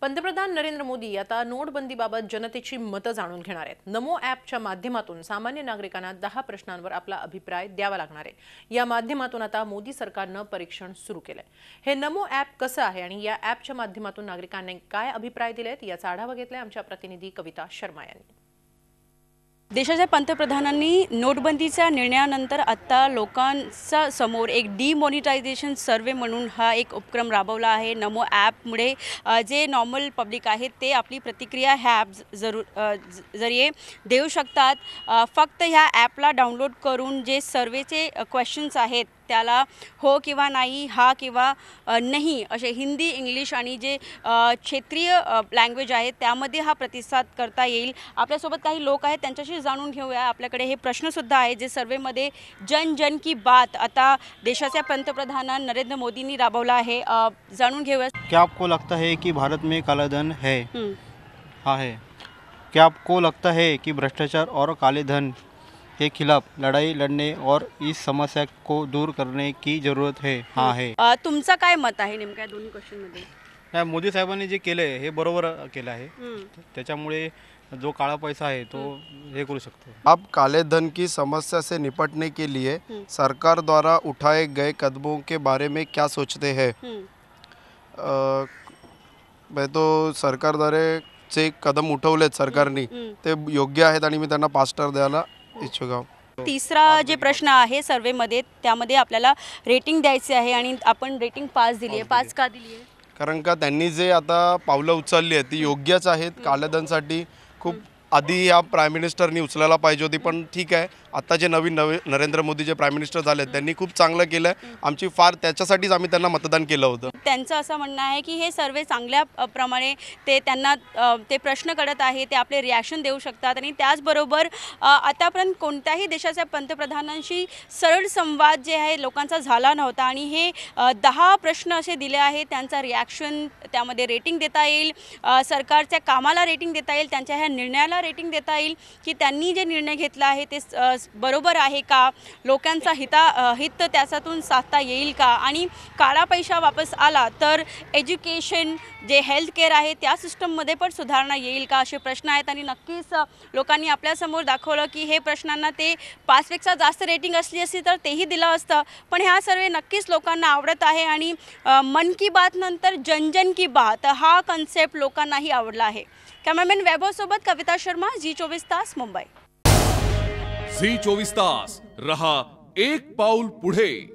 पंतप्रधान नरेंद्र मोदी आता नोटबंदीबाबत जनतेची मतं जाणून घेणार आहेत। नमो ॲपच्या माध्यमातून सामान्य नागरिकांना 10 प्रश्नांवर आपला अभिप्राय द्यावा लागणार आहे। या माध्यमातून आता मोदी सरकारने परीक्षण सुरू केलंय। हे नमो ॲप कसं आहे आणि या ॲपच्या माध्यमातून नागरिकांनी काय अभिप्राय दिलेत याचा आढावा घेतलाय आमच्या प्रतिनिधी कविता शर्मा यांनी। देशाच्या पंतप्रधानांनी नोटबंदीच्या निर्णयानंतर आता लोकांच्या समोर एक डिमॉनिटायझेशन सर्वे म्हणून हा एक उपक्रम राबवला आहे। नमो ॲपमुळे जे नॉर्मल पब्लिक आहेत ते आपली प्रतिक्रिया ह्या ॲप जरिये देऊ शकतात। फक्त ह्या ॲपला डाउनलोड करून जे सर्वेचे क्वेश्चन्स आहेत त्याला हो किंवा नाही, हा किंवा नाही असे हिंदी, इंग्लिश आणि जे क्षेत्रीय लँग्वेज आहेत त्यामध्ये हा प्रतिसाद करता येईल। आपल्यासोबत काही लोक आहेत, त्यांच्याशी जाणून घेऊया। आपल्याकडे हे प्रश्नसुद्धा आहे जे सर्वेमध्ये जन जन की बात आता देशाच्या पंतप्रधान नरेंद्र मोदींनी राबवला आहे। जाणून घेऊया। क्या आपको लगता है कि भारत में काला धन है? हाँ है। क्या आपको लगता है कि भ्रष्टाचार और काले धन के खिलाफ लड़ाई लड़ने और इस समस्या को दूर करने की जरूरत है? हाँ है। तुमचं काय मत आहे नेमक्या दोन्ही क्वेश्चनमध्ये? नाही, मोदी साहेबांनी जे केले हे बरोबर केलं आहे। त्याच्यामुळे जो काला पैसा है तो हे करू सकते हैं। अब काले धन की समस्या से निपटने के लिए सरकार द्वारा उठाए गए कदमों के बारे में क्या सोचते हैं? मैं तो सरकार द्वारे जे कदम उठवलेत सरकारने ते योग्य आहेत आणि मी त्यांना 5 स्टार द्यायला इच्छुक आहे। तिसरा जे प्रश्न आहे सर्वेमध्ये त्यामध्ये आपल्याला रेटिंग द्यायची आहे आणि आपण रेटिंग 5 दिली आहे। 5 का दिली आहे? कारण का त्यांनी जे आता पावलं उचलली आहेत ती योग्यच आहेत। काल्या धनसाठी खूप आधी या प्राईम मिनिस्टरनी उचलायला पाहिजे होती, पण ठीक आहे। आता जे नवीन नरेंद्र मोदी जे प्राईम मिनिस्टर झाले त्यांनी खूप चांगलं केलं। आमची फार त्याच्यासाठीच आम्ही त्यांना मतदान केलं होतं। त्यांचं असं म्हणणं आहे की हे सर्वे चांगल्या प्रमाणे ते त्यांना ते प्रश्न करत आहे, ते आपले रिॲक्शन देऊ शकतात आणि त्याचबरोबर आतापर्यंत कोणत्याही देशाच्या पंतप्रधानांशी सरळ संवाद जे आहे लोकांचा झाला नव्हता आणि हे 10 प्रश्न असे दिले आहेत। त्यांचा रिॲक्शन त्यामध्ये रेटिंग देता येईल, सरकारच्या कामाला रेटिंग देता येईल, त्यांच्या ह्या निर्णयाला रेटिंग देता येईल की त्यांनी जे निर्णय घेतला आहे ते बरोबर आहे का, लोकांचा हित त्याच्यातून साधता येईल का आणि काळा पैसा वापस आला तर एज्युकेशन जे हेल्थ केअर आहे त्या सिस्टममध्ये पण सुधारणा येईल का, असे प्रश्न आहेत। आणि नक्कीच लोकांनी आपल्यासमोर दाखवलं की हे प्रश्नांना ते 5 पेक्षा जास्त रेटिंग असली असती तर तेही दिलं असतं, पण हा सर्वे नक्कीच लोकांना आवडत आहे आणि मन की बात नंतर जन जन की बात हा कन्सेप्ट लोकांनाही आवडला आहे। कॅमेरामॅन वैभव सोबत कविता शर्मा, झी24 तास, मुंबई। झी24 तास रहा एक पाऊल पुढे।